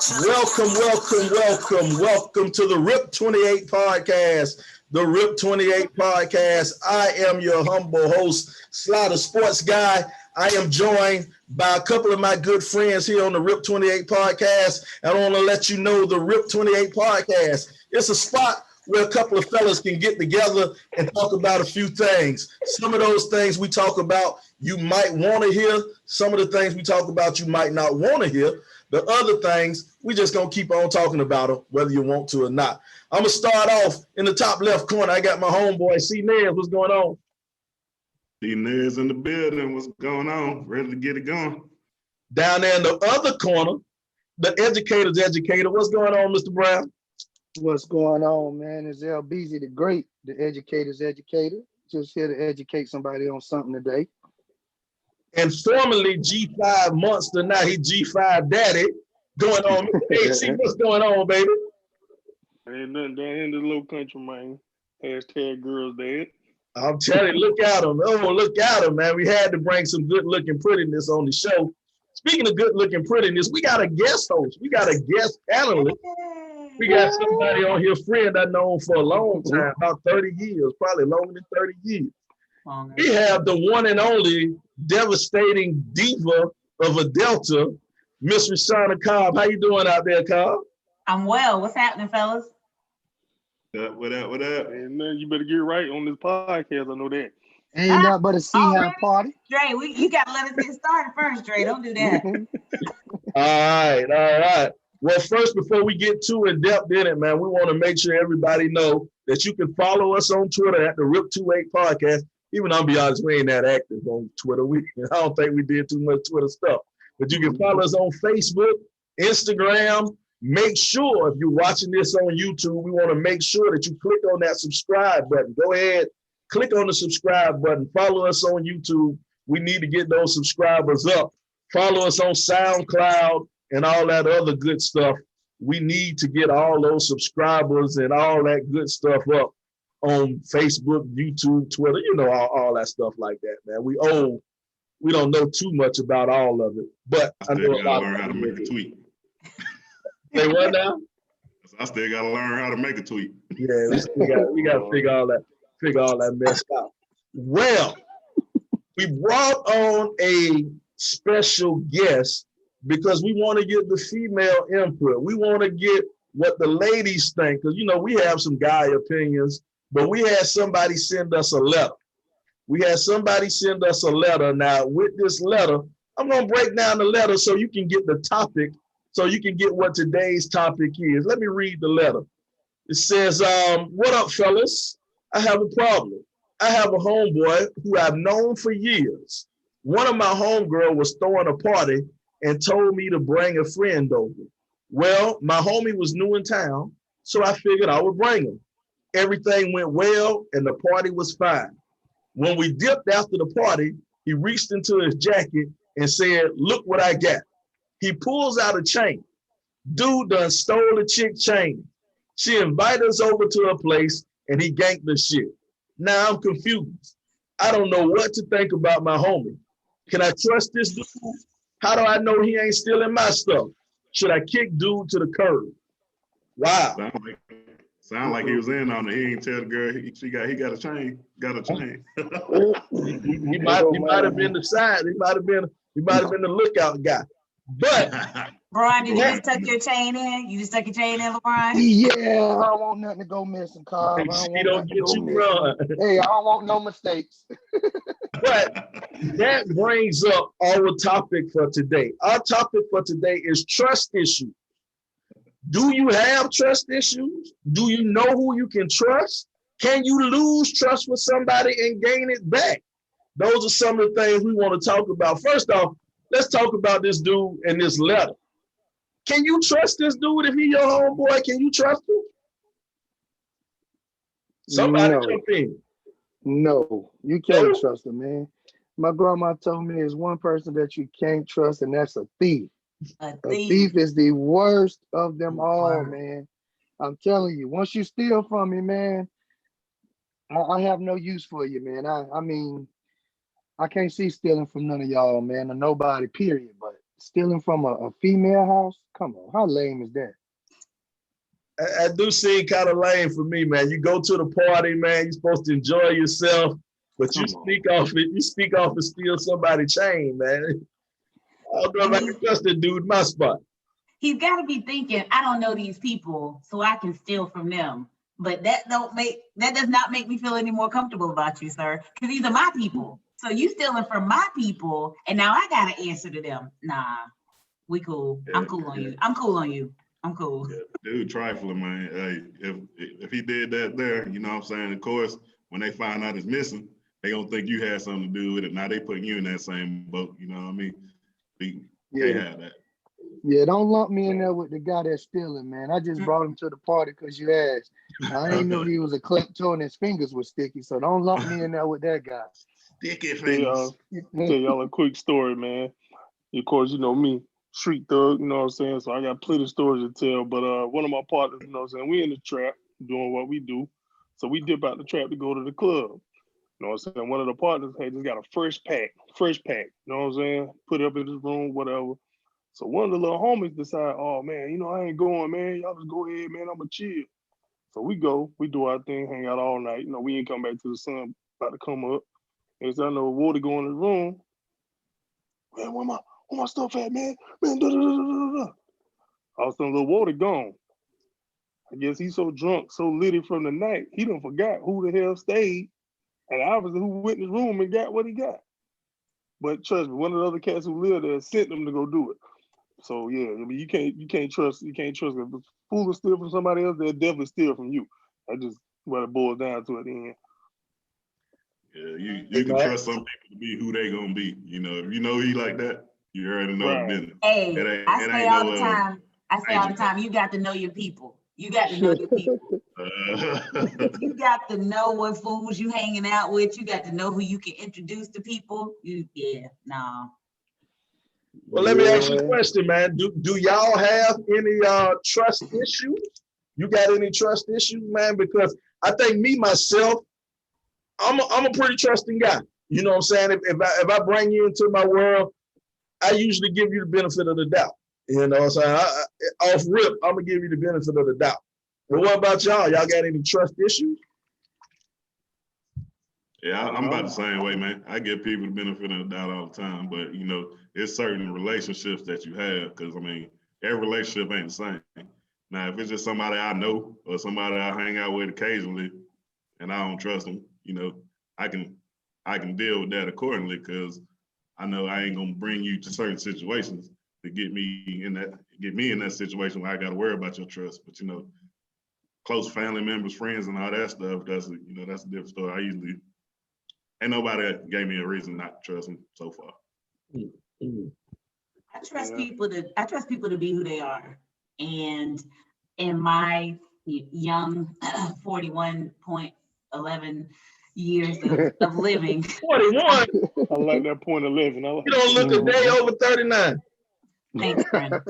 Welcome to the RIP 28 podcast. The RIP 28 podcast. I am your humble host, Slider Sports Guy. I am joined by a couple of my good friends here on the RIP 28 podcast. I want to let you know the RIP 28 podcast. It's a spot where a couple of fellas can get together and talk about a few things. Some of those things we talk about you might want to hear. Some of the things we talk about you might not want to hear. The other things, we just going to keep on talking about them, whether you want to or not. I'm going to start off in the top left corner. I got my homeboy, C. Nez. What's going on? C. Nez in the building. What's going on? Ready to get it going. Down there in the other corner, the educator's educator. What's going on, Mr. Brown? What's going on, man? It's LBZ the Great, the educator's educator. Just here to educate somebody on something today. And formerly G5 Monster, now he G5 Daddy. Going on, AC, what's going on, baby? Ain't nothing down in the low country, man. Hashtag girls dead. I'm telling you, look at him. Oh, look at him, man. We had to bring some good-looking prettiness on the show. Speaking of good-looking prettiness, we got a guest host. We got a guest panelist. We got somebody on here, friend I known for a long time, about 30 years, probably longer than 30 years. We have the one and only devastating diva of a Delta, Miss Shauna C. How you doing out there, Cobb? I'm well. What's happening, fellas? What up? And then you better get right on this podcast. I know that. Ain't nothing but a C-High party. Dre, you got to let us get started first, Dre. Don't do that. All right. Well, first, before we get too in-depth in it, man, we want to make sure everybody know that you can follow us on Twitter at the RIP28 podcast. Even though, I'll be honest, we ain't that active on Twitter. I don't think we did too much Twitter stuff. But you can follow us on Facebook, Instagram. Make sure if you're watching this on YouTube, we want to make sure that you click on that subscribe button. Go ahead, click on the subscribe button. Follow us on YouTube. We need to get those subscribers up. Follow us on SoundCloud and all that other good stuff. We need to get all those subscribers and all that good stuff up on Facebook, YouTube, Twitter, all that stuff like that, man. We don't know too much about all of it, but I know a lot. Learn how to make a tweet. Say what now? I still gotta learn how to make a tweet. Yeah, we gotta figure all that mess out. Well, we brought on a special guest because we want to get the female input. We want to get what the ladies think, because we have some guy opinions. But we had somebody send us a letter. Now, with this letter, I'm going to break down the letter so you can get the topic, so you can get what today's topic is. Let me read the letter. It says, what up, fellas? I have a problem. I have a homeboy who I've known for years. One of my homegirls was throwing a party and told me to bring a friend over. Well, my homie was new in town, so I figured I would bring him. Everything went well and the party was fine. When we dipped after the party, he reached into his jacket and said, "Look what I got." He pulls out a chain. Dude done stole the chick chain. She invited us over to her place and he ganked the shit. Now I'm confused. I don't know what to think about my homie. Can I trust this dude? How do I know he ain't stealing my stuff? Should I kick dude to the curb? Wow. Sound like he was in on it. He ain't tell the girl he got a chain. He might have been the side. He might have been the lookout guy. But Brian, did you just tuck your chain in? You just tuck your chain in, LeBron? Yeah, I don't want nothing to go missing, Carl. She don't get you wrong. Hey, I don't want no mistakes. But that brings up our topic for today. Our topic for today is trust issues. Do you have trust issues? Do you know who you can trust? Can you lose trust with somebody and gain it back? Those are some of the things we want to talk about. First off, let's talk about this dude and this letter. Can you trust this dude if he your homeboy? Can you trust him? Somebody jump in. No, you can't trust him, man. My grandma told me there's one person that you can't trust, and that's a thief. A thief is the worst of them all, man. I'm telling you, once you steal from me, man, I have no use for you, man. I mean, I can't see stealing from none of y'all, man, or nobody, period. But stealing from a female house? Come on, how lame is that? I do seem kind of lame for me, man. You go to the party, man. You're supposed to enjoy yourself, but you Come on. speak off it. You speak off and steal somebody's chain, man. I don't know if I can trust that dude in my spot. He's got to be thinking, I don't know these people, so I can steal from them. But that does not make me feel any more comfortable about you, sir. Because these are my people. So you stealing from my people, and now I gotta answer to them. Nah, we cool. Yeah, I'm cool on you. I'm cool on you. I'm cool. Yeah, dude, trifling, man. Hey, if he did that there, you know what I'm saying? Of course, when they find out it's missing, they gonna think you had something to do with it. Now they putting you in that same boat. You know what I mean? We can't have that. Yeah, don't lump me in there with the guy that's stealing, man. I just brought him to the party because you asked. I didn't know he was a klepto and his fingers were sticky, so don't lump me in there with that guy. Sticky Hey, fingers. tell y'all a quick story, man. Of course, you know me, street thug, you know what I'm saying? So I got plenty of stories to tell. But one of my partners, you know what I'm saying, we in the trap doing what we do. So we dip out the trap to go to the club. You know what I'm saying? One of the partners had just got a fresh pack, you know what I'm saying? Put it up in his room, whatever. So one of the little homies decide, oh man, you know, I ain't going, man. Y'all just go ahead, man. I'ma chill. So we go, we do our thing, hang out all night. You know, we ain't come back to the sun about to come up. And so I know Water go in the room. Man, where my stuff at, man? Man, da da da da da da. All of a sudden, little Water gone. I guess he's so drunk, so litty from the night, he done forgot who the hell stayed, and obviously who went in his room and got what he got. But trust me, one of the other cats who lived there sent them to go do it. So yeah, I mean, you can't trust. If a fool is steal from somebody else, they'll definitely steal from you. That's just what it boils down to at the end. Yeah, you can trust some people to be who they gonna be. You know, if you know he like that, you already know the business. Hey, I say all the time, you got to know your people. You got to know your people. You got to know what fools you hanging out with. You got to know who you can introduce to people. Well, let me ask you a question, man. Do y'all have any trust issues? You got any trust issues, man? Because I think me myself, I'm a pretty trusting guy. You know what I'm saying? If I bring you into my world, I usually give you the benefit of the doubt. You know what I'm saying? Off rip, I'm gonna give you the benefit of the doubt. But what about y'all? Y'all got any trust issues? Yeah, I'm about the same way, man. I give people the benefit of the doubt all the time, but you know, it's certain relationships that you have, because I mean, every relationship ain't the same. Now, if it's just somebody I know or somebody I hang out with occasionally, and I don't trust them, you know, I can deal with that accordingly, because I know I ain't gonna bring you to certain situations to get me in that situation where I got to worry about your trust. But you know, close family members, friends, and all that stuff, that's a different story. Ain't nobody gave me a reason not to trust them so far. Mm-hmm. I trust people to be who they are. And in my young 41.11 years of living. 41. I like that point 11. You don't look a day over 39. Thanks, friend.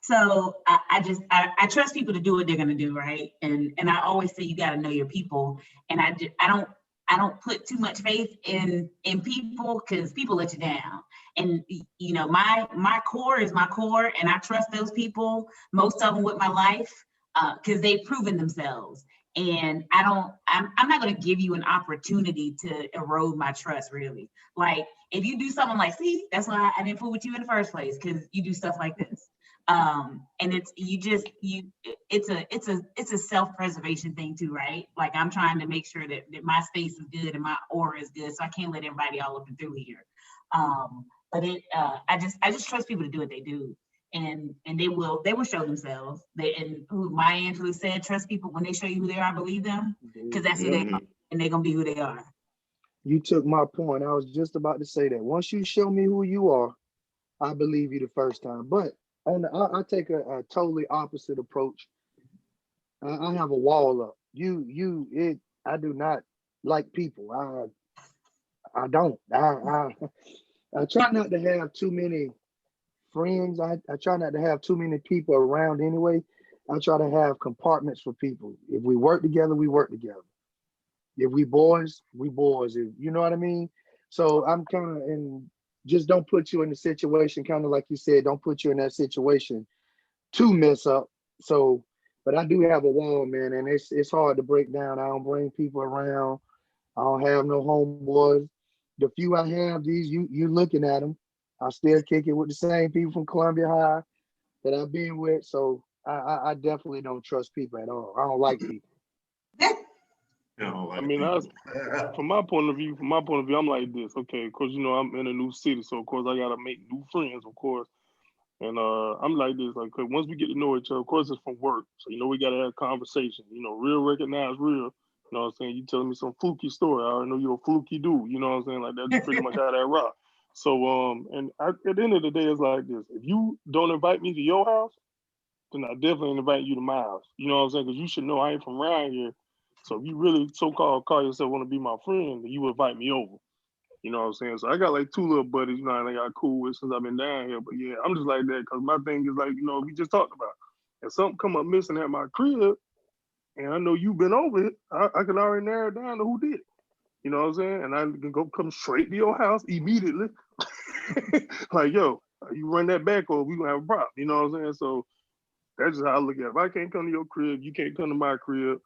So I trust people to do what they're gonna do, right? And I always say you got to know your people. And I don't put too much faith in people, because people let you down. And you know, my core is my core, and I trust those people, most of them with my life, because they've proven themselves. And I'm not going to give you an opportunity to erode my trust, really. Like, if you do something like, see, that's why I didn't fool with you in the first place, because you do stuff like this. And it's a self-preservation thing too, right? Like, I'm trying to make sure that my space is good and my aura is good, so I can't let everybody all up and through here. But I just trust people to do what they do. And they will show themselves. And who Maya Angelou said, trust people when they show you who they are, believe them, because that's who they are, and they're gonna be who they are. You took my point. I was just about to say that. Once you show me who you are, I believe you the first time. But I take a totally opposite approach. I have a wall up. I do not like people. I don't. I try not to have too many friends. I try not to have too many people around anyway. I try to have compartments for people. If we work together, we work together. If we boys, we boys. You know what I mean? So I'm kind of in just don't put you in the situation, kind of like you said, don't put you in that situation to mess up. So, but I do have a wall, man, and it's hard to break down. I don't bring people around. I don't have no homeboys. The few I have, these you looking at them. I still kick it with the same people from Columbia High that I've been with. So I definitely don't trust people at all. I don't like people. I mean, from my point of view, I'm like this. Okay, of course, I'm in a new city, so of course I gotta make new friends, of course. And I'm like this, like, 'cause once we get to know each other, of course it's from work. So we gotta have conversation. Real recognize real. You know what I'm saying? You telling me some fluky story. I already know you're a fluky dude. You know what I'm saying? Like that's pretty much how that rock. So and at the end of the day, it's like this. If you don't invite me to your house, then I definitely invite you to my house. You know what I'm saying? Because you should know I ain't from around here. So if you really so-called call yourself want to be my friend, then you invite me over. You know what I'm saying? So I got like 2 little buddies, and I got cool with since I've been down here. But yeah, I'm just like that because my thing is like, we just talked about. If something come up missing at my crib, and I know you've been over it, I can already narrow down to who did it. You know what I'm saying? And I can come straight to your house immediately. Like, yo, you run that back or we gonna have a problem. You know what I'm saying? So that's just how I look at it. If I can't come to your crib, you can't come to my crib.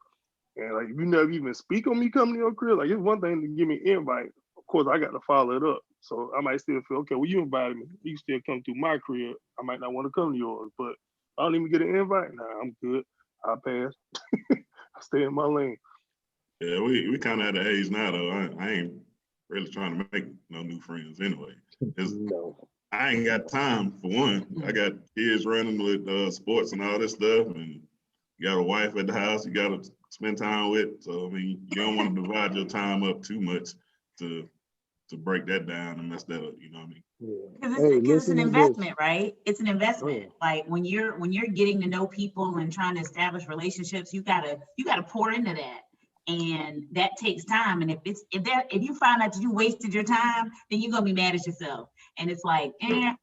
And like, if you never even speak on me coming to your crib, like it's one thing to give me an invite. Of course, I got to follow it up. So I might still feel, okay, well, you invited me. You still come through my crib. I might not want to come to yours, but I don't even get an invite. Nah, I'm good. I'll pass. I stay in my lane. Yeah, we kind of at the age now, though. I ain't really trying to make no new friends anyway. No. I ain't got time for one. I got kids running with sports and all this stuff, and you got a wife at the house you got to spend time with. So, I mean, you don't want to divide your time up too much to break that down and mess that up, you know what I mean? Yeah. Because it's an investment, right? It's an investment. Like when you're getting to know people and trying to establish relationships, you gotta pour into that. And that takes time. And if you find out you wasted your time, then you're gonna be mad at yourself. And it's like, I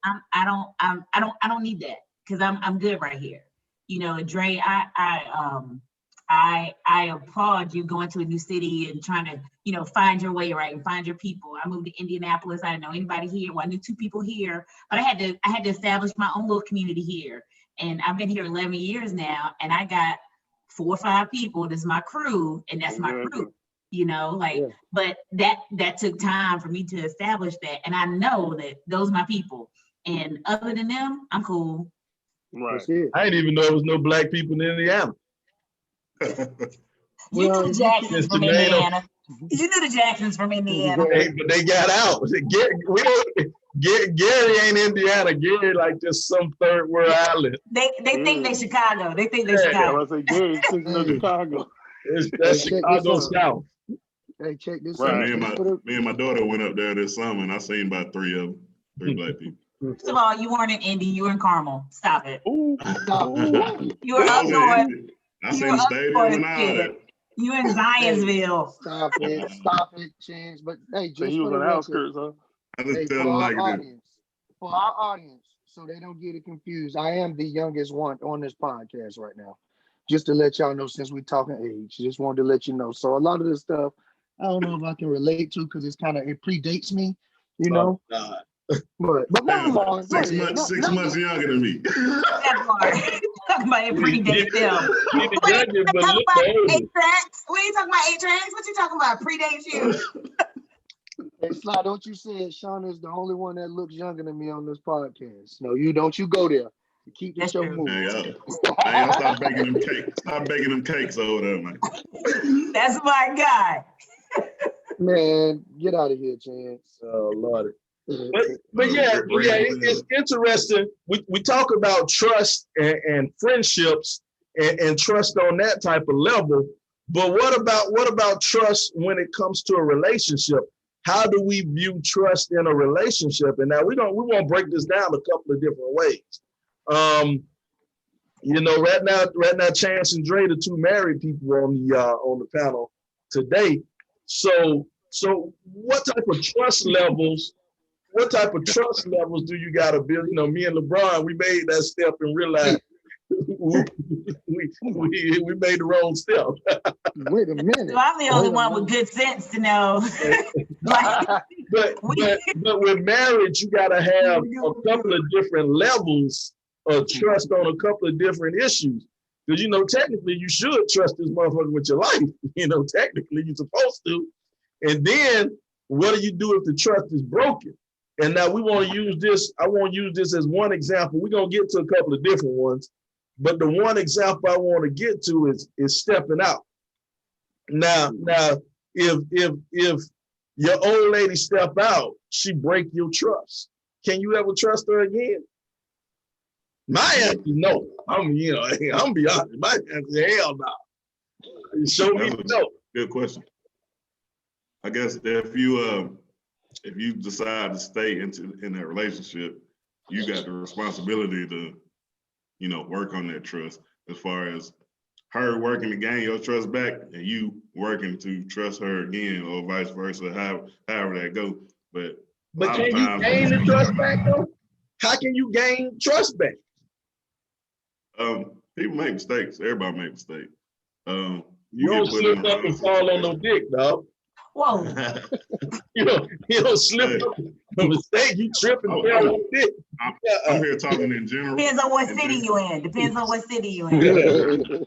don't need that because I'm good right here. Dre, I applaud you going to a new city and trying to, find your way, right, and find your people. I moved to Indianapolis. I didn't know anybody here. Well, I knew 2 people here, but I had to establish my own little community here. And I've been here 11 years now, and I got 4 or 5 people. This is my crew, and that's my crew. But that took time for me to establish that, and I know that those are my people. And other than them, I'm cool. Right. I didn't even know there was no black people in Indiana. You knew the Jacksons from Indiana. You knew the Jacksons from Indiana. But they got out. Gary ain't Indiana. Gary like just some third world island. They think they Chicago. They think they Chicago. I say Gary thinking of Chicago. That's Chicago South. Hey, check this out. Right. Me and my daughter went up there this summer, and I seen about 3 of them, 3 black people. First of all, you weren't in Indy. You were in Carmel. Stop it. Ooh. You were up north. I seen the stadium and all that. You in Zionsville. Stop it, Chance. But hey, just he was on the outskirts, huh? I just tell them like this. For our audience, so they don't get it confused, I am the youngest one on this podcast right now. Just to let y'all know, since we're talking age, just wanted to let you know. So a lot of this stuff, I don't know if I can relate to because it predates me, know. But move on. 6 months younger than me. That part. Talking about it predate them. We ain't talking about 8 tracks. We ain't talking about 8 tracks. What you talking about? Predates you. Hey, Sly, don't you say it. Shauna is the only one that looks younger than me on this podcast. No, you don't. You go there. Keep the show moving. Hey, I'll stop baking them cakes. Stop baking them cakes over there, man. That's my guy. Man, get out of here, Chance. Oh, Lord. But yeah, it's interesting. We talk about trust and friendships and trust on that type of level. But what about trust when it comes to a relationship? How do we view trust in a relationship? And now we won't break this down a couple of different ways. Right now, Chance and Dre, the 2 married people on the panel today. So what type of trust levels do you got to build? Me and LeBron, we made that step and realized we made the wrong step. Wait a minute. So I'm the only one with good sense to know. but with marriage, you gotta have a couple of different levels of trust on a couple of different issues. Because technically you should trust this motherfucker with your life. Technically you're supposed to. And then what do you do if the trust is broken? And now we want to use this. I want to use this as one example. We're gonna get to a couple of different ones, but the one example I want to get to is stepping out. Now, if your old lady step out, she break your trust. Can you ever trust her again? My answer is no. I'm be honest. My answer is hell no. Show me no. Good question. I guess if you decide to stay in that relationship, you got the responsibility to, work on that trust as far as her working to gain your trust back and you working to trust her again or vice versa, however that go. But can you gain the trust back though? How can you gain trust back? People make mistakes. Everybody make mistakes. You don't slip up and fall on no dick, dog. Whoa. you don't slip up a mistake, you trip and fall on dick. I'm here talking in general. Depends on what city you in. Depends on what city you in.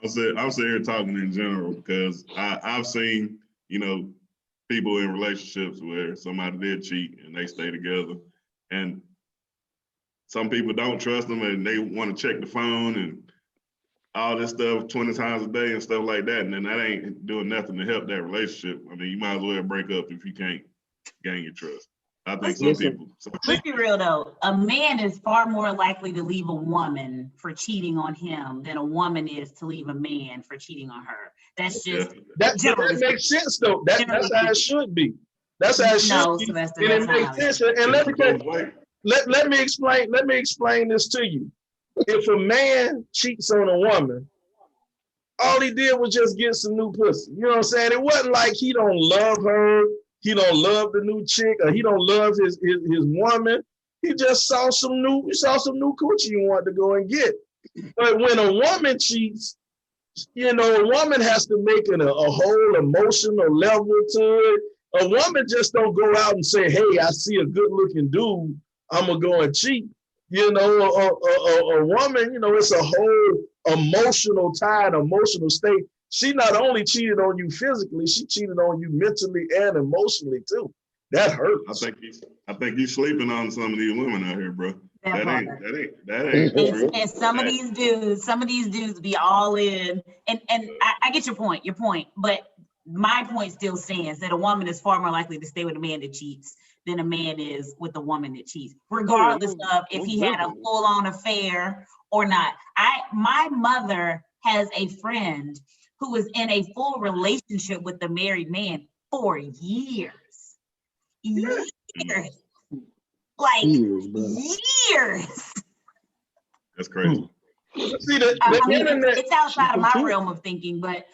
I'm sitting here talking in general because I've seen, people in relationships where somebody did cheat and they stay together. And some people don't trust them and they want to check the phone and all this stuff 20 times a day and stuff like that. And then that ain't doing nothing to help that relationship. I mean, you might as well break up if you can't gain your trust. I think Let's be real though. A man is far more likely to leave a woman for cheating on him than a woman is to leave a man for cheating on her. That's just that makes sense though. That's how it should be. That's how it should be. Sylvester, and it makes sense. And let me explain this to you. If a man cheats on a woman, all he did was just get some new pussy. You know what I'm saying? It wasn't like he don't love her, he don't love the new chick, or he don't love his woman. He just saw some new coochie he wanted to go and get. But when a woman cheats, a woman has to make it a whole emotional level to it. A woman just don't go out and say, hey, I see a good looking dude, I'm gonna go and cheat. A woman, it's a whole emotional tie, emotional state. She not only cheated on you physically, she cheated on you mentally and emotionally too. That hurts. I think you sleeping on some of these women out here, bro. That ain't true. And some of these dudes be all in. And I get your point, but my point still stands that a woman is far more likely to stay with a man that cheats than a man is with a woman that cheats, regardless of if he had a full-on affair or not. My mother has a friend who was in a full relationship with a married man for years. Like years. That's crazy. See, the internet, it's outside of my realm of thinking, but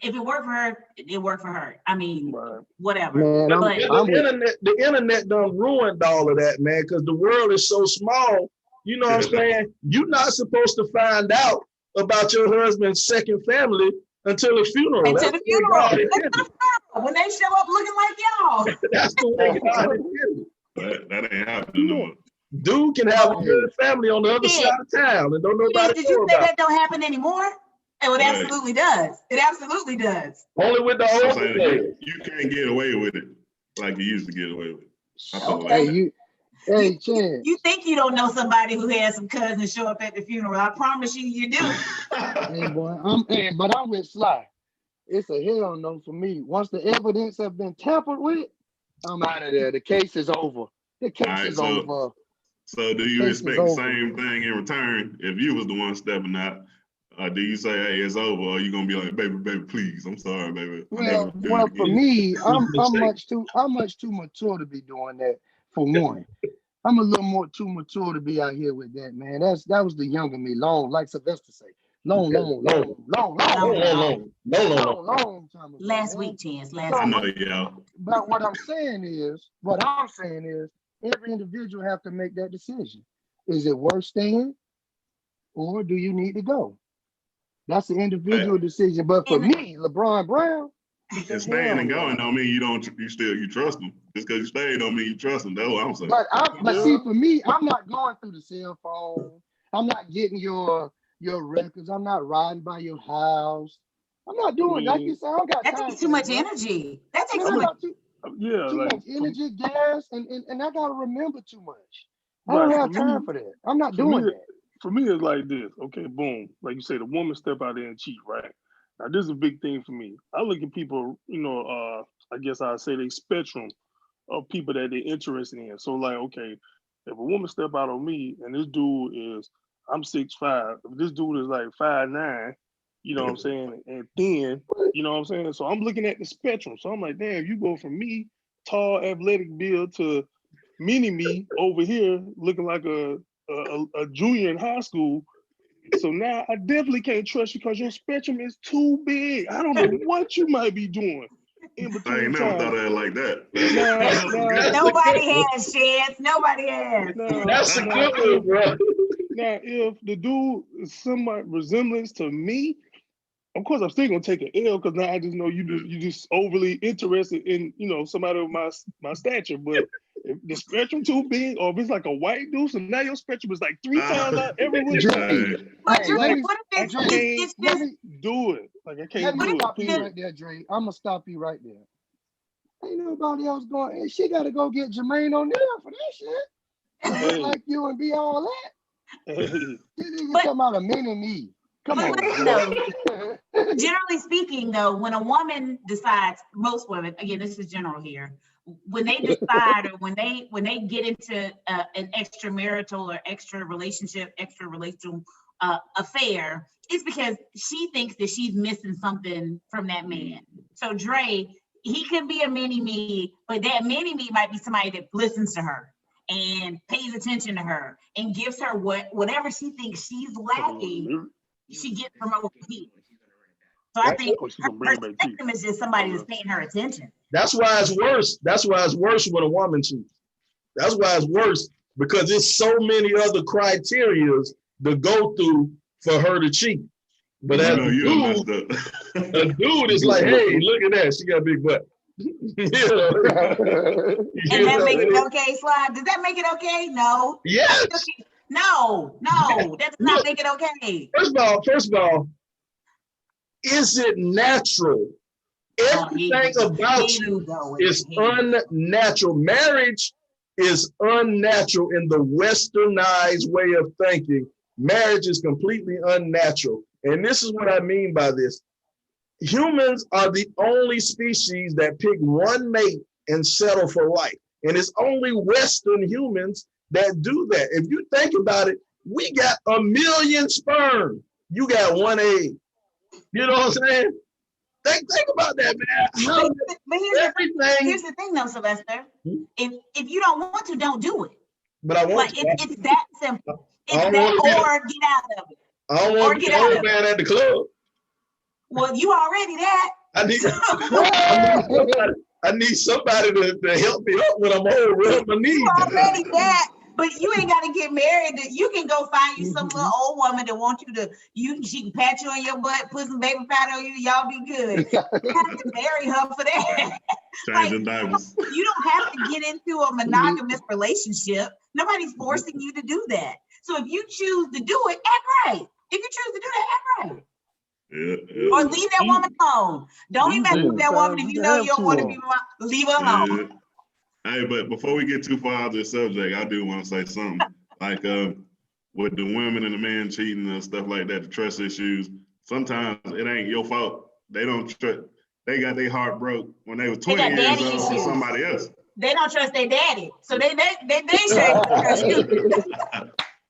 if it worked for her, it worked for her. I mean, whatever. Man, the internet done ruined all of that, man, because the world is so small. You know what I'm saying? You're not supposed to find out about your husband's second family until the funeral. When they show up looking like y'all. That's the way God intended. That ain't happening no more. Dude can have a good family on the other side of town and don't know about it. Did you say that don't happen anymore? Oh, it absolutely does. It absolutely does. Only with the old players. You can't get away with it like you used to get away with Hey, it. Chance. You think you don't know somebody who had some cousins show up at the funeral. I promise you do. Hey, boy, but I'm with Sly. It's a hell no for me. Once the evidence has been tampered with, I'm out of there. The case is over. The case is over. So do you expect the same thing in return if you was the one stepping out? Do you say, hey, it's over, or you gonna be like, baby, please, I'm sorry, baby. Well, for me, I'm much too mature to be doing that. For one, I'm a little more too mature to be out here with that, man. That was the younger me, long, like Sylvester say, long time ago. Last week, Chance. I know, yeah. But what I'm saying is, every individual have to make that decision. Is it worth staying, or do you need to go? That's an individual decision. But for me, LeBron Brown, And staying and going don't mean you trust them. Just because you stay don't mean you trust them. That's what I'm saying. But see, for me, I'm not going through the cell phone. I'm not getting your records. I'm not riding by your house. I'm not doing that. Like you said, I don't got That time takes for too much bro. energy. That takes Man, too I much. got Yeah, too like much energy, gas, and I gotta remember too much. I right, don't for have time me, for that. I'm not for me, doing that. for me, it's like this. Okay, boom. Like you say, the woman step out there and cheat, right? Now, this is a big thing for me. I look at people, I guess I'd say the spectrum of people that they're interested in. So, like, okay, if a woman step out on me and this dude is, I'm 6'5", if this dude is like 5'9", you know what I'm saying, and thin, you know what I'm saying? So I'm looking at the spectrum. So I'm like, damn, you go from me, tall, athletic build, to mini me over here looking like a junior in high school. So now I definitely can't trust you because your spectrum is too big. I don't know what you might be doing in I ain't between never thought time. of it like that. Nobody has, Chance. Nobody has. That's a good one, bro. Now, if the dude is somewhat resemblance to me, of course I'm still gonna take an L because now I just know you just overly interested in somebody with my stature. But if the spectrum too big, or if it's like a white dude, so now your spectrum is like 3 times out every which way. But Hey, Dre, let what if I it's can't just do it. Like I me can't do it. stop you Period. right there, Dre. I'm gonna stop you right there. Ain't nobody else going. Hey, she got to go get Jermaine O'Neal for that shit. To look Hey, like you and be all that. hey, This nigga But- talking about a mini me. Come but on, listen bro. generally speaking, though, when a woman decides, most women, again, this is general here, when they decide or when they get into an extramarital or extra relational affair, it's because she thinks that she's missing something from that man. So Dre, he could be a mini me, but that mini me might be somebody that listens to her and pays attention to her and gives her whatever she thinks she's lacking, she gets from over here. So I think her spectrum is just somebody that's paying her attention. That's why it's worse. That's why it's worse when a woman cheats. That's why it's worse, because there's so many other criterias to go through for her to cheat. But as a dude is like, hey, look at that. She got a big butt. And that makes it okay, Slide? Does that make it okay? No. Yes. No, that does not make it okay. First of all, is it natural? Everything about you is unnatural. Marriage is unnatural in the westernized way of thinking. Marriage is completely unnatural. And this is what I mean by this. Humans are the only species that pick one mate and settle for life. And it's only Western humans that do that. If you think about it, we got 1 million sperm. You got 1 egg. You know what I'm saying? Think about that, man. Here's the thing though, Sylvester. If you don't want to, don't do it. But I want to. It's that simple. It's that, or get out of it. I don't want to be the old man at the club. Well, you already that. I need somebody to help me up when I'm old. Rub my knees. You already that. But you ain't got to get married. You can go find you some little old woman that wants you to, she can pat you on your butt, put some baby powder on you, y'all be good. You have to marry her for that. Changing diapers. You don't have to get into a monogamous relationship. Nobody's forcing you to do that. So if you choose to do it, act right. If you choose to do that, act right. Yeah. Or leave that woman alone. Don't even mess with that woman if you know you don't want to be around. Leave her alone. Yeah. Hey, but before we get too far out of this subject, I do want to say something. Like with the women and the men cheating and stuff like that, the trust issues, sometimes it ain't your fault. They don't trust. They got their heart broke when they were 20 years old with somebody else. They don't trust their daddy. So they should trust you.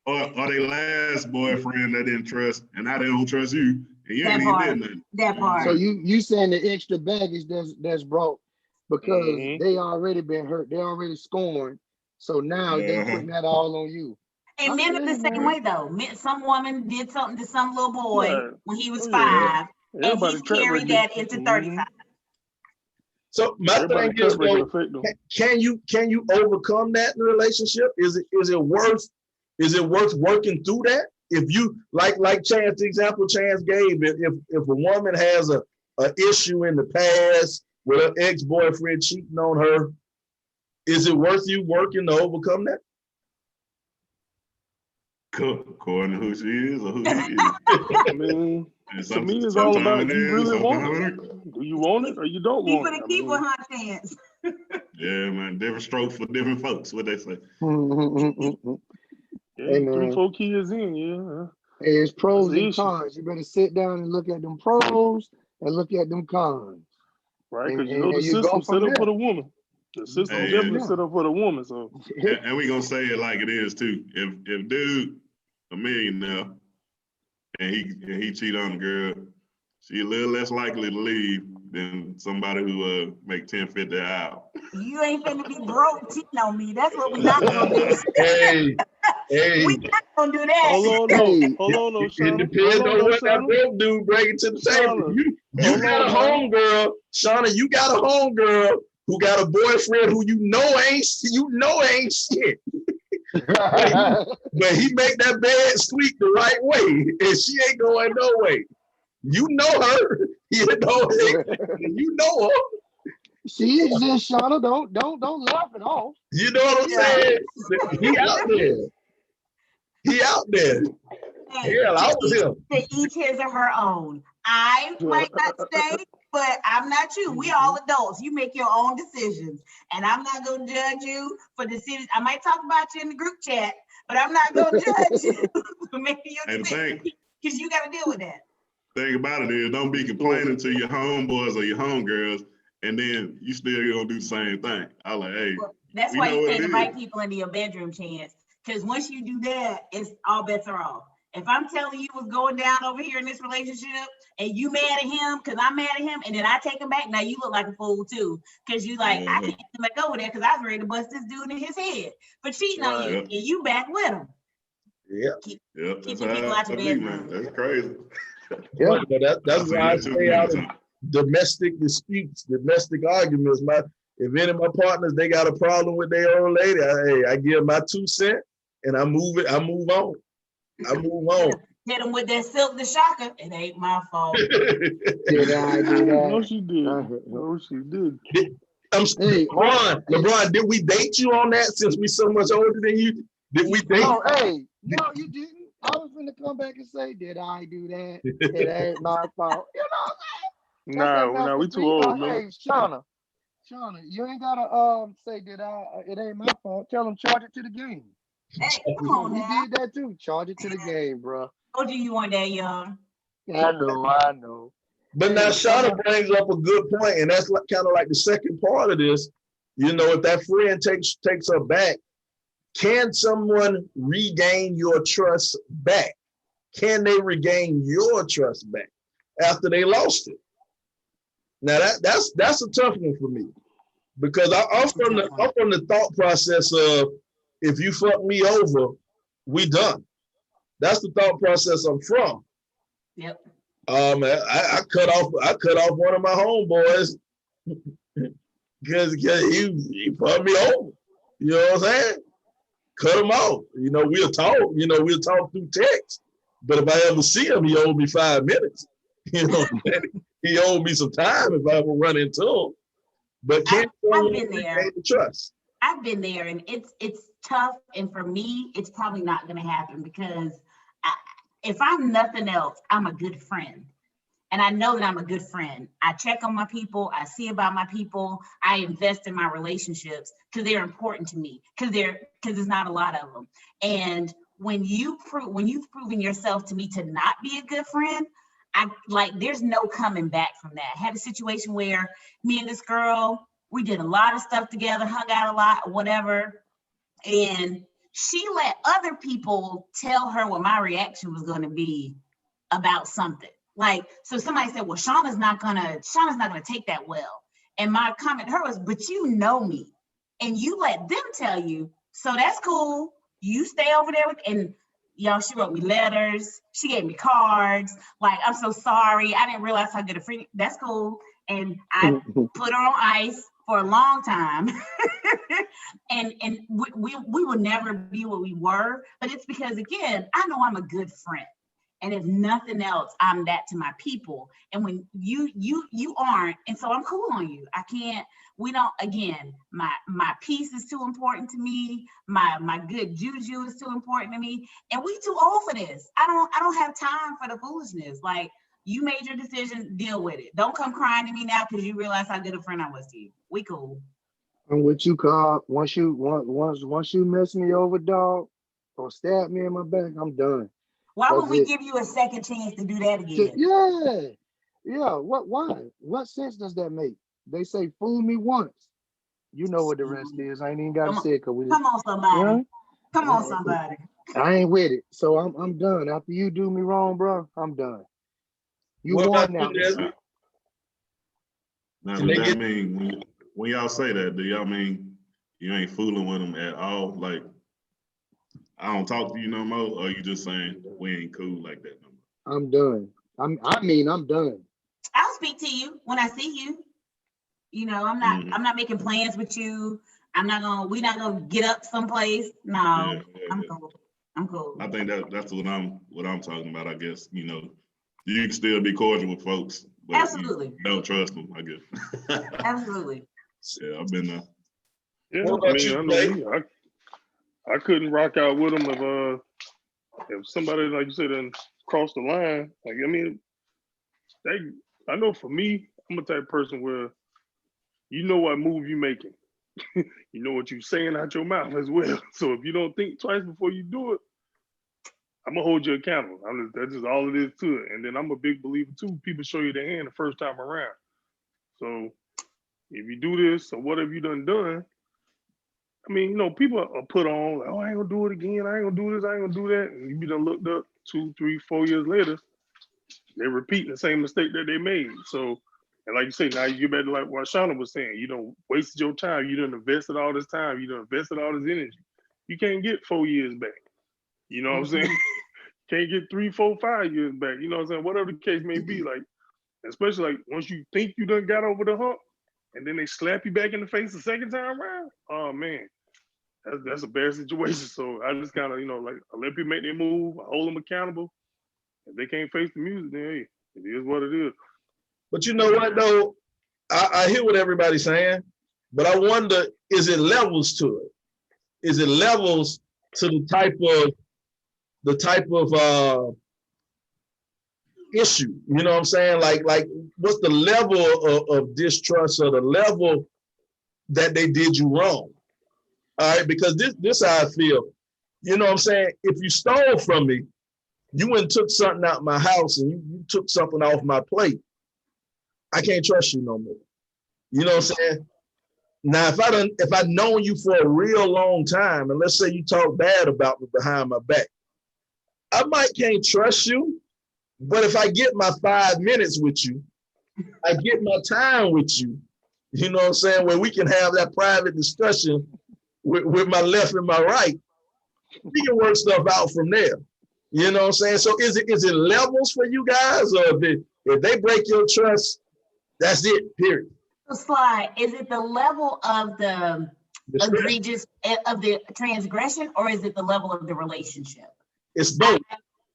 Or their last boyfriend that didn't trust, and now they don't trust you. And you ain't even did nothing. That part. So you saying the extra baggage that's brought because they already been hurt, they already scorned. So now they putting that all on you. And men are the same way though. Some woman did something to some little boy when he was 5, and he's carried that into 35. So my thing is, though, can you overcome that in a relationship? Is it worth working through that? If you like Chance, the example Chance gave, if a woman has a an issue in the past with her ex-boyfriend cheating on her, is it worth you working to overcome that? According to who she is or who he is. I mean, And to me, it's all about, sometimes it you is, really want sometimes it? it ain't. Do you want it or you don't People want to it? keep a hunt chance. Yeah, man. Different strokes for different folks. What they say. Yeah, Hey, 3, man. 4 kids in, yeah. Hey, it's pros That's the and issue. cons. You better sit down and look at them pros and look at them cons. Right? And, Because you know the and you go system from set up for there. the woman. The system Hey, definitely yeah. set up for the woman. So And we gonna say it like it is too. If dude a millionaire and he cheat on the girl, she a little less likely to leave than somebody who make 10-50 an hour. You ain't finna be broke cheating on me. That's what we not gonna do. Hey, hey, We not gonna do that. hold on, Hey, hold on, it Shauna. depends Hold on what that Shauna. broke dude bringing to the table. Shauna, You hold got a on now. homegirl, Shauna, you got a homegirl who got a boyfriend who you know ain't shit. But he make that bed squeak the right way, and she ain't going no way. You know her, you know her. she exists, Shauna. Don't laugh it off. You know what I'm Yeah. saying? He out there. He out there. Hey, Hell, I was him. to each his or her own. I might not stay, but I'm not you. We all adults. You make your own decisions. And I'm not gonna judge you for decisions. I might talk about you in the group chat, but I'm not gonna judge you for making your And decisions. Because you gotta deal with that. thing about it is, don't be complaining to your homeboys or your homegirls, and then you still gonna do the same thing. I like, hey, Well, that's we why know you what can't it invite is. people into your bedroom, Chance. Because once you do that, it's all bets are off. If I'm telling you what's going down over here in this relationship and you mad at him because I'm mad at him and then I take him back, now you look like a fool too. Because you like, I can't come back over there because I was ready to bust this dude in his head for cheating on you. Right. And you back with him. Yeah. Yep, Keep that's the people how out it your be, man. bedroom. That's crazy. Yeah. But that's seen why I that too stay many out of times. domestic disputes, domestic arguments. If any of my partners they got a problem with their old lady, I give my 2 cents and I move on. I move on. Hit him with that silk the shocker. It ain't my fault. Did I do No, that? she did. No, she did. Hey, LeBron, did we date you on that since we so much older than you? Did we date? no, hey, no, you didn't. I was gonna come back and say, did I do that? It ain't my fault. You know what I'm saying? Nah, we too old, man. Hey, Shauna, you ain't gotta say did I? It ain't my fault. Tell them charge it to the game. Hey, come on You now. did that too. Charge it to the game, bro. Told you weren't that young. I know. But now Hey, Shauna brings up a good point, and that's kind of like the second part of this. You know, if that friend takes her back, can someone regain your trust back? Can they regain your trust back after they lost it? Now that's a tough one for me because I'm from the thought process of if you fuck me over, we done. That's the thought process I'm from. Yep. I cut off one of my homeboys because he fucked me over. You know what I'm saying? Cut him off. You know, we'll talk through text. But if I ever see him, he owed me 5 minutes. You know, he owed me some time if I ever run into him. But can't I've been there. The trust? I've been there, and it's tough. And for me, it's probably not going to happen because if I'm nothing else, I'm a good friend. And I know that I'm a good friend. I check on my people. I see about my people. I invest in my relationships because they're important to me. Because there's not a lot of them. And when you've proven yourself to me to not be a good friend, there's no coming back from that. I had a situation where me and this girl, we did a lot of stuff together, hung out a lot, whatever. And she let other people tell her what my reaction was going to be about something. Like, so somebody said, well, Shauna's not gonna take that well. And my comment to her was, but you know me. And you let them tell you, so that's cool. You stay over there and y'all, she wrote me letters. She gave me cards. Like, I'm so sorry. I didn't realize how good a friend. That's cool. And I put her on ice for a long time. and we will never be what we were. But it's because, again, I know I'm a good friend. And if nothing else, I'm that to my people. And when you aren't, and so I'm cool on you. I can't, we don't, again, my peace is too important to me. My good juju is too important to me. And we too old for this. I don't have time for the foolishness. Like, you made your decision, deal with it. Don't come crying to me now because you realize how good a friend I was to you. We cool. And what you call once you mess me over, dog, or stab me in my back, I'm done. Why would we give you a second chance to do that again? Yeah. Why? What sense does that make? They say fool me once. You know what the rest is. I ain't even gotta say it because we come on, somebody. Come on, somebody. I ain't with it. So I'm done. After you do me wrong, bro, I'm done. You What won about now. you, Desmond? Now, does that mean when y'all say that, do y'all mean you ain't fooling with them at all? Like, I don't talk to you no more, or you just saying we ain't cool like that no more? I'm done. I'm done. I'll speak to you when I see you. You know, I'm not making plans with you. we're not gonna get up someplace. No, I'm cool. I'm cool. I think that's what I'm talking about. I guess, you know, you can still be cordial with folks, but absolutely you don't trust them, I guess. Absolutely. Yeah, I've been there. Yeah, I mean, I know me. I couldn't rock out with them if somebody, like you said, done crossed the line. Like, I mean, I know for me, I'm the type of person where you know what move you making. You know what you saying out your mouth as well. So if you don't think twice before you do it, I'm gonna hold you accountable. That's just all it is to it. And then I'm a big believer too. People show you their hand the first time around. So if you do this or whatever you done, I mean, you know, people are put on like, oh, I ain't gonna do it again. I ain't gonna do this. I ain't gonna do that. And you be done looked up 2, 3, 4 years later, they're repeating the same mistake that they made. So, and like you say, now you get back to like what Shauna was saying. You don't wasted your time. You done invested all this time. You done invested all this energy. You can't get 4 years back. You know what I'm saying? Can't get 3, 4, 5 years back. You know what I'm saying? Whatever the case may be, like, especially like once you think you done got over the hump, and then they slap you back in the face the second time around. Oh man, that's a bad situation. So I just kind of, you know, like I let people make their move. I hold them accountable. If they can't face the music, then hey, it is what it is. But you know what though? I hear what everybody's saying, but I wonder, is it levels to it? Is it levels to the type of issue? You know what I'm saying? Like what's the level of distrust or the level that they did you wrong? All right, because this how I feel. You know what I'm saying? If you stole from me, you went and took something out of my house and you took something off my plate, I can't trust you no more. You know what I'm saying? Now, if I'd known you for a real long time, and let's say you talk bad about me behind my back, I might can't trust you. But if I get my 5 minutes with you, I get my time with you, you know what I'm saying, where we can have that private discussion with my left and my right, we can work stuff out from there. You know what I'm saying? So is it levels for you guys, or if they break your trust, that's it, period? So Sly, is it the level of the egregious of the transgression, or is it the level of the relationship? It's both.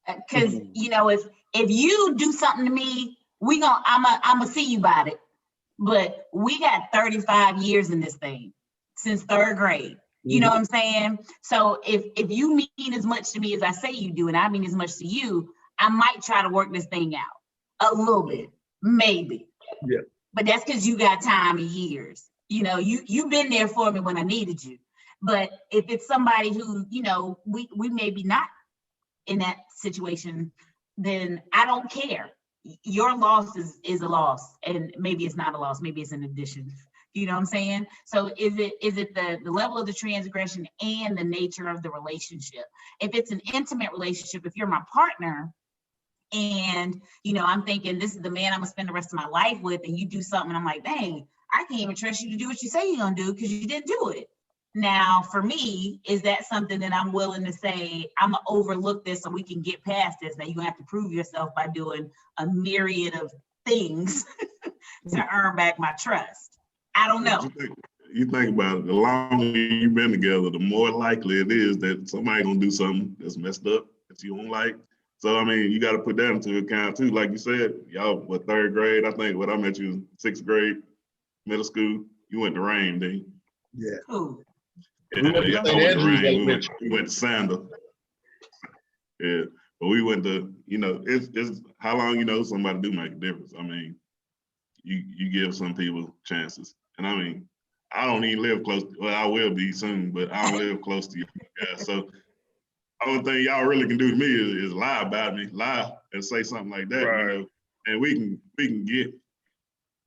Because you know, if you do something to me, I'm gonna see you about it. But we got 35 years in this thing since 3rd grade. You know what I'm saying? So if you mean as much to me as I say you do, and I mean as much to you, I might try to work this thing out a little bit, maybe. Yeah. But that's because you got time and years. You know, you've been there for me when I needed you. But if it's somebody who, you know, we maybe not in that situation, then I don't care. Your loss is a loss, and maybe it's not a loss, maybe it's an addition. You know what I'm saying? So is it the level of the transgression and the nature of the relationship? If it's an intimate relationship, if you're my partner and, you know, I'm thinking this is the man I'm gonna spend the rest of my life with, and you do something, and I'm like, dang, I can't even trust you to do what you say you're gonna do because you didn't do it. Now, for me, is that something that I'm willing to say, I'm gonna overlook this so we can get past this? Now you're gonna have to prove yourself by doing a myriad of things to earn back my trust. I don't know. You think about it, the longer you've been together, the more likely it is that somebody gonna do something that's messed up that you don't like. So, I mean, you got to put that into account too. Like you said, y'all, what, third grade? I think what I met you, sixth grade, middle school. You went to Rain, didn't you? Yeah. Cool. Yeah, We went to yeah, St. I went to Andrews Rain. Elementary. We went to Sandal. Yeah, but we went to, it's how long you know somebody do make a difference. I mean, you give some people chances. And I mean, I don't even live close, well, I will be soon, but I don't live close to you guys. So only thing y'all really can do to me is lie about me, lie and say something like that, Right. and we can get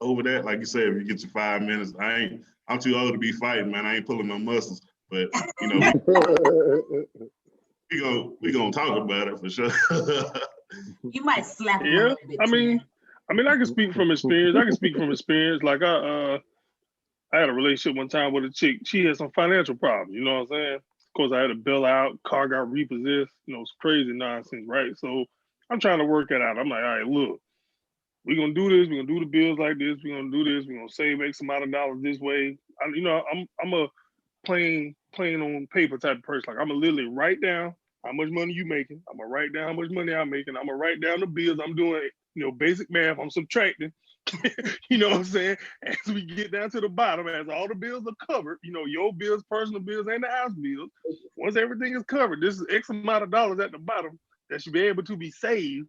over that. Like you said, if you get your 5 minutes, I'm too old to be fighting, man. I ain't pulling no muscles, but we gonna talk about it for sure. You might slap him a Yeah, little bit. I too mean, much. I can speak from experience. Like I had a relationship one time with a chick. She had some financial problems. You know what I'm saying? Of course, I had to bill out. Car got repossessed. It's crazy nonsense, right? So I'm trying to work it out. I'm like, all right, look, we're gonna do this. We're gonna do the bills like this. We're gonna do this. We're gonna save X amount of dollars this way. I'm a plain on paper type of person. Like I'm gonna literally write down how much money you making. I'm gonna write down how much money I'm making. I'm gonna write down the bills I'm doing. Basic math. I'm subtracting. You know what I'm saying? As we get down to the bottom, as all the bills are covered, your bills, personal bills, and the house bills. Once everything is covered, this is X amount of dollars at the bottom that should be able to be saved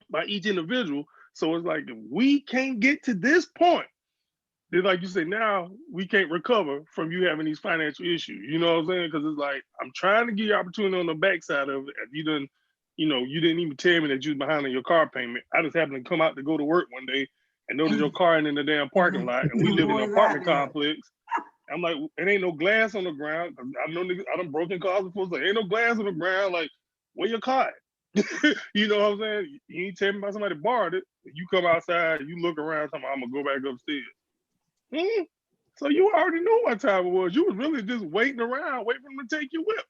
by each individual. So it's like, if we can't get to this point, then like you say, now we can't recover from you having these financial issues. You know what I'm saying? Because it's like, I'm trying to give you opportunity on the backside of it. If you didn't, you didn't even tell me that you was behind on your car payment. I just happened to come out to go to work one day and notice your car ain't in the damn parking lot, and we live in an apartment complex. I'm like, it ain't no glass on the ground. I know niggas, I done broken cars before, so ain't no glass on the ground. Like, where your car at? You know what I'm saying? You ain't tell me about somebody borrowed it. You come outside, you look around, I'm gonna go back upstairs. So you already knew what time it was. You was really just waiting around, waiting for them to take your whip.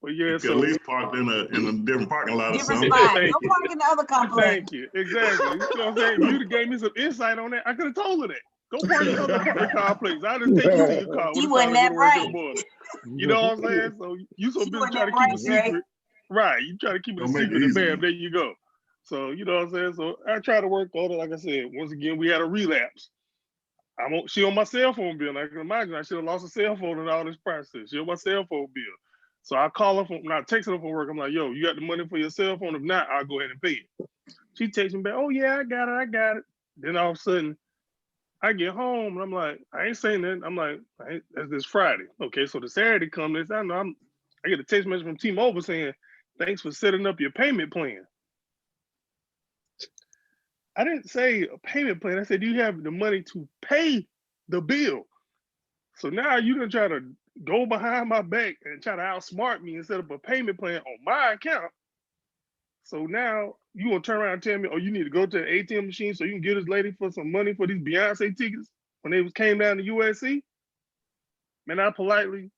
But yeah, you could at least parked in a different parking lot or something. Different spot. Go park in the other complex. Thank you. Exactly. You know what I'm saying? If you'd have gave me some insight on that, I could have told her that. Go park in the other apartment complex. I'll just take you to your car. You wasn't that bright. You know what I'm saying? So you so busy trying to keep a secret. Right. You try to keep it a secret, and bam, there you go. So you know what I'm saying? So I try to work on it. Like I said, once again, we had a relapse. She on my cell phone bill. I can imagine I should have lost a cell phone in all this process. She on my cell phone bill. So I call her when I text her from work. I'm like, yo, you got the money for your cell phone? If not, I'll go ahead and pay it. She texts me back, oh yeah, I got it. Then all of a sudden, I get home and I'm like, I ain't saying that. I'm like, that's this Friday. Okay, so the Saturday comes, I get a text message from T-Mobile saying, thanks for setting up your payment plan. I didn't say a payment plan. I said, do you have the money to pay the bill? So now you done try to go behind my back and try to outsmart me and set up a payment plan on my account. So now you gonna turn around and tell me, oh, you need to go to the ATM machine so you can get this lady for some money for these Beyonce tickets when they came down to USC? Man, I politely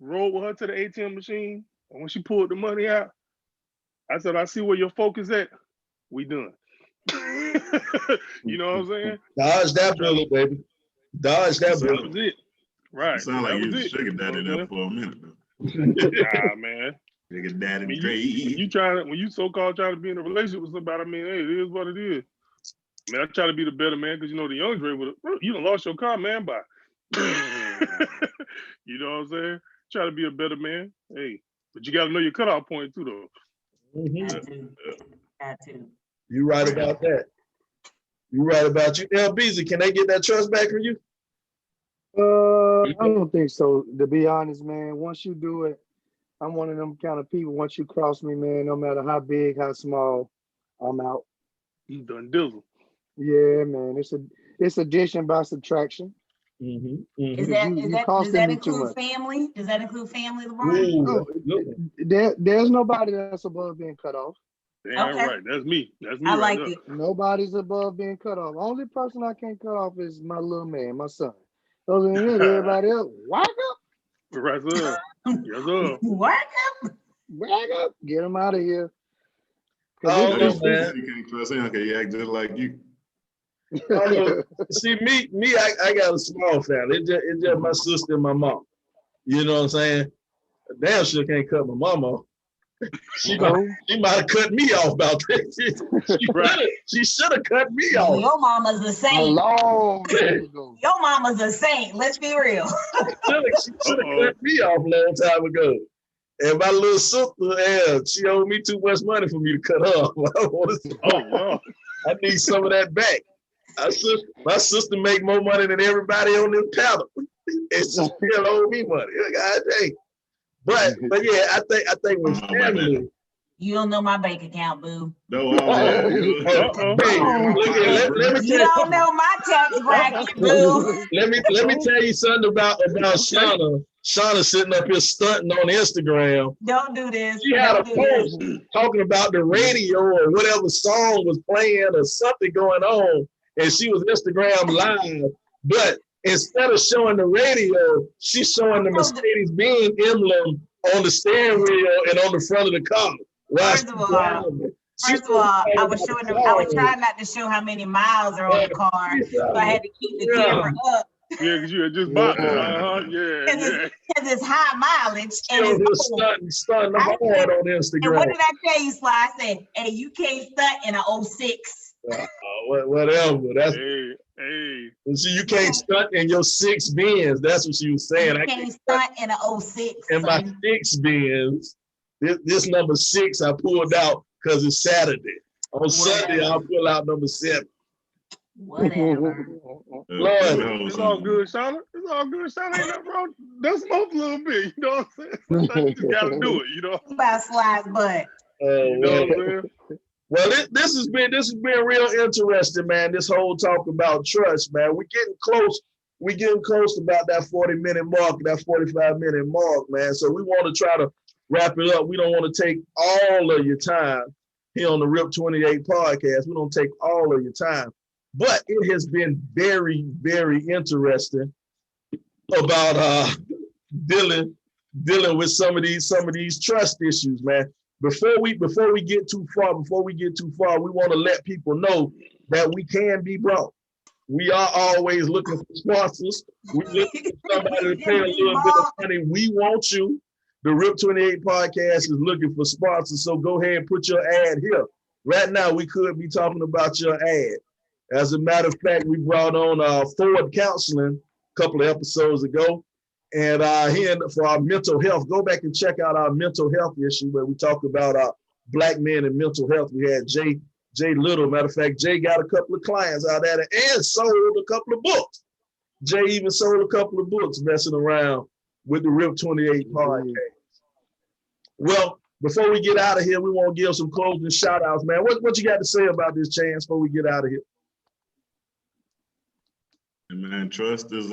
rolled with her to the ATM machine. And when she pulled the money out, I said, I see where your focus at. We done. You know what I'm saying? Dodge that bullet, baby. Dodge that bullet. That was it. Right. You sound like you was it. sugar daddy there for a minute. Nah, man. Sugar daddy when you so-called trying to be in a relationship with somebody, I mean, hey, it is what it is. Man, I try to be the better man because the young Dre you done lost your car, man, by. You know what I'm saying? Try to be a better man. Hey, but you got to know your cutoff point too, though. Got to. You right about that. You right about you. LBZ, can they get that trust back from you? I don't think so. To be honest, man, once you do it, I'm one of them kind of people. Once you cross me, man, no matter how big, how small, I'm out. You done dizzle. Yeah, man. It's addition by subtraction. Does that include family? Does that include family, LeBron? There's nobody that's above being cut off. Damn right. That's me. I like it. Nobody's above being cut off. Only person I can't cut off is my little man, my son. Other than that, everybody else, whack up. Right, sir. Yes, sir. Whack up. Get him out of here. Oh, man. You can't trust him. Okay, he act just like you. See, me, I got a small family. It's just my sister and my mom. You know what I'm saying? Damn sure can't cut my mom off. She No. might have cut me off about that. She should have cut me Well, off. your mama's a A saint. long time ago. Your mama's a saint. Let's be real. She should have cut me off a long time ago. And my little sister, she owed me too much money for me to cut her off. Wow. I need some of that back. My sister make more money than everybody on this panel, and she still owe me money. God dang. But yeah, I think with family. You don't know my bank account, boo. No, let You don't know my tax bracket, boo. Let me tell you something about Shauna. Shauna sitting up here stunting on Instagram. Don't do this. She had a post talking about the radio or whatever song was playing or something going on, and she was Instagram live. But instead of showing the radio, she's showing the Mercedes-Benz emblem on the steering wheel and on the front of the car. First of all, I was trying not to show how many miles are on the car, so I had to keep the camera up. Yeah, because you had just bought it. Because it's high mileage. And it's stunting hard on Instagram. And what did I tell you, Sly? I said, hey, you can't stunt in a 06. Whatever. That's Hey. So you can't stunt in your 6 Benz. That's what she was saying. You can't stunt in a 06. In my 6 Benz. This number 6 I pulled out because it's Saturday. On Sunday, I'll pull out number 7. Whatever. Lord, it's all good, Shauna. It's all good, Shauna. Ain't nothing wrong. Dust them off a little bit. You know what I'm saying? Sometimes you just gotta do it. You know. About Sly's butt. You know what I'm saying? Well, this has been real interesting, man. This whole talk about trust, man. We're getting close. We're getting close to about that 40-minute mark, that 45-minute mark, man. So we want to try to wrap it up. We don't want to take all of your time here on the RIP 28 podcast. We don't take all of your time. But it has been very, very interesting about dealing with some of these trust issues, man. Before we get too far, we want to let people know that we can be broke. We are always looking for sponsors. We looking for somebody to pay a little bit of money. We want you. The RIP 28 podcast is looking for sponsors, so go ahead and put your ad here. Right now, we could be talking about your ad. As a matter of fact, we brought on Ford Counseling a couple of episodes ago. And here for our mental health, go back and check out our mental health issue where we talk about Black men and mental health. We had Jay Little. Matter of fact, Jay got a couple of clients out there and sold a couple of books. Jay even sold a couple of books messing around with the RIP 28 podcast. Well, before we get out of here, we want to give some closing shout outs, man. What you got to say about this, Chance, before we get out of here? Man, trust is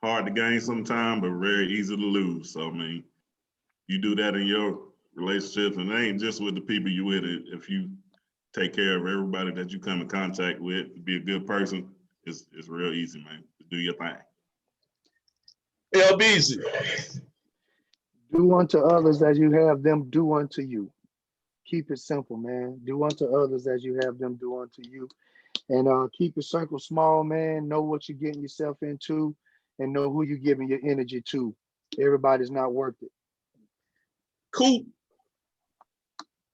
hard to gain sometimes, but very easy to lose. So, I mean, you do that in your relationships, and it ain't just with the people you with. If you take care of everybody that you come in contact with, be a good person, it's real easy, man. Do your thing. LBZ. Do unto others as you have them do unto you. Keep it simple, man. Do unto others as you have them do unto you. And keep your circle small, man. Know what you're getting yourself into and know who you're giving your energy to. Everybody's not worth it. Cool.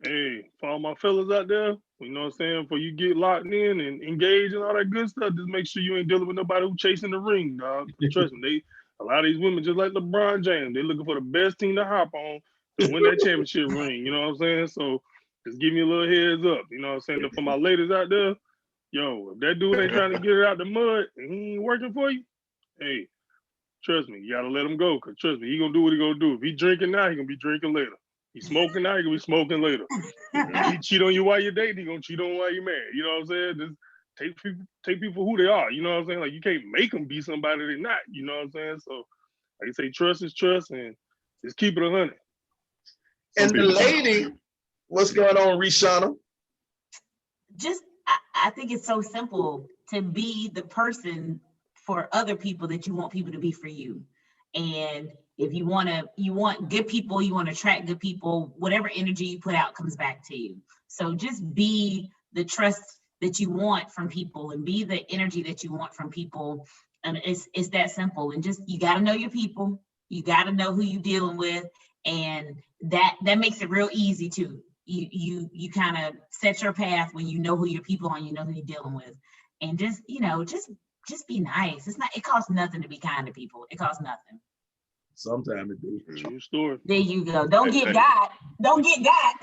Hey, for all my fellas out there, you know what I'm saying? Before you get locked in and engaged and all that good stuff, just make sure you ain't dealing with nobody who chasing the ring, dog. Trust me, a lot of these women, just like LeBron James, they looking for the best team to hop on to win that championship ring. You know what I'm saying? So just give me a little heads up. You know what I'm saying? For my ladies out there, yo, if that dude ain't trying to get it out the mud and he ain't working for you, hey, trust me, you gotta let him go. Cause trust me, he gonna do what he gonna do. If he drinking now, he gonna be drinking later. He smoking now, he gonna be smoking later. If he cheat on you while you're dating, he gonna cheat on you while you're married. You know what I'm saying? Just take people who they are. You know what I'm saying? Like you can't make them be somebody they're not. You know what I'm saying? So like I say, trust is trust, and just keep it 100. And the lady, what's going on, Rishana? Just, I think it's so simple to be the person for other people that you want people to be for you. And if you want good people, you want to attract good people, whatever energy you put out comes back to you. So just be the trust that you want from people and be the energy that you want from people. And it's that simple. And just, you got to know your people. You got to know who you're dealing with, and that makes it real easy too. You kind of set your path when you know who your people are, and you know who you're dealing with, and just just be nice. It costs nothing to be kind to people. It costs nothing. Sometimes it do. True story. There you go. Don't get got. Don't get got.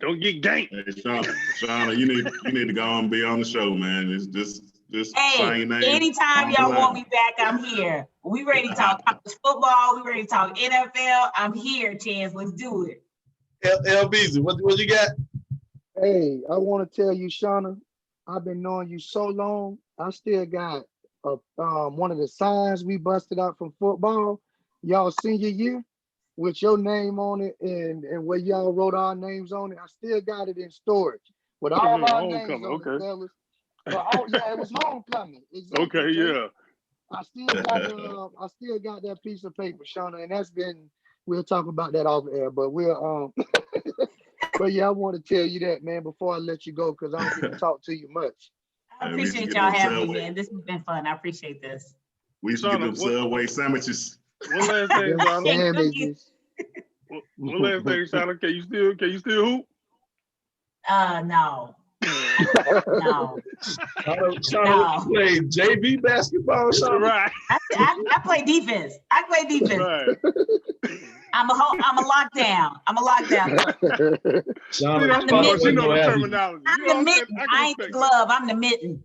Don't get ganked. Hey, Shauna, you need to go and be on the show, man. It's just Hey, sign your name. anytime y'all want me back, I'm here. We ready to talk college football. We ready to talk NFL. I'm here, Chance. Let's do it. LBZ, what you got? Hey, I want to tell you, Shauna, I've been knowing you so long. I still got one of the signs we busted out from football, y'all senior year, with your name on it and where y'all wrote our names on it. I still got it in storage with all our names on it, fellas. But yeah, it was homecoming. Exactly. Okay, yeah. I still got that piece of paper, Shauna, and that's been. We'll talk about that off air, but we'll but yeah, I want to tell you that, man, before I let you go, because I don't get to talk to you much. I appreciate y'all having me, man. This has been fun. I appreciate this. We should get them Subway sandwiches. One last thing, Shauna. One last thing, Shauna. Can you still hoop? No. No. Shauna, you play JV basketball, Shauna? Right. I play defense. Right. I'm a lockdown. Shauna, I'm the mitten. You know the terminology. I'm the mitten. I ain't the glove. I'm the mitten.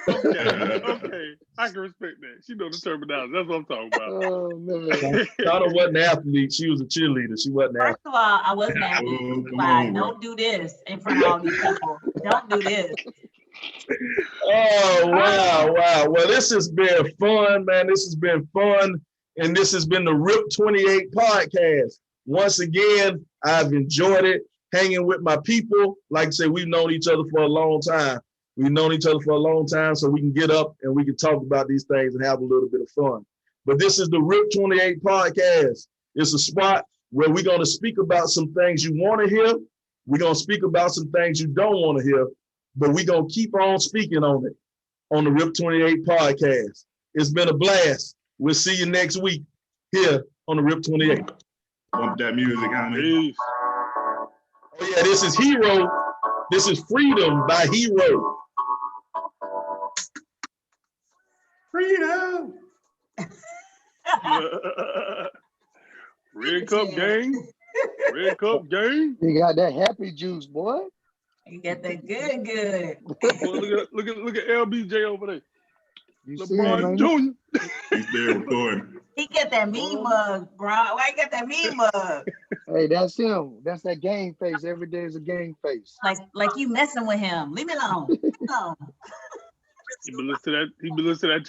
Okay. I can respect that. She know the terminology. That's what I'm talking about. Oh man. Shauna wasn't an athlete. She was a cheerleader. She wasn't an athlete. First of all, I wasn't an athlete. Don't do this in front of all these people. Don't do this. Oh, wow. Well, this has been fun, man. This has been fun. And this has been the RIP 28 podcast. Once again, I've enjoyed it, hanging with my people. Like I said, we've known each other for a long time. So we can get up and we can talk about these things and have a little bit of fun. But this is the RIP 28 podcast. It's a spot where we're going to speak about some things you want to hear. We're going to speak about some things you don't want to hear, but we're going to keep on speaking on it on the RIP 28 podcast. It's been a blast. We'll see you next week here on the RIP 28. Bump that music on me. Oh yeah, this is Hero. This is Freedom by Hero. Freedom. Red Cup gang. You got that happy juice, boy. You got that good. Well, look at LBJ over there. You LeBron Jr. He's there recording. He got that mean mug, bro. Why you got that mean mug? Hey, that's him. That's that game face. Every day is a game face. Like you messing with him. Leave me alone. He been listening to that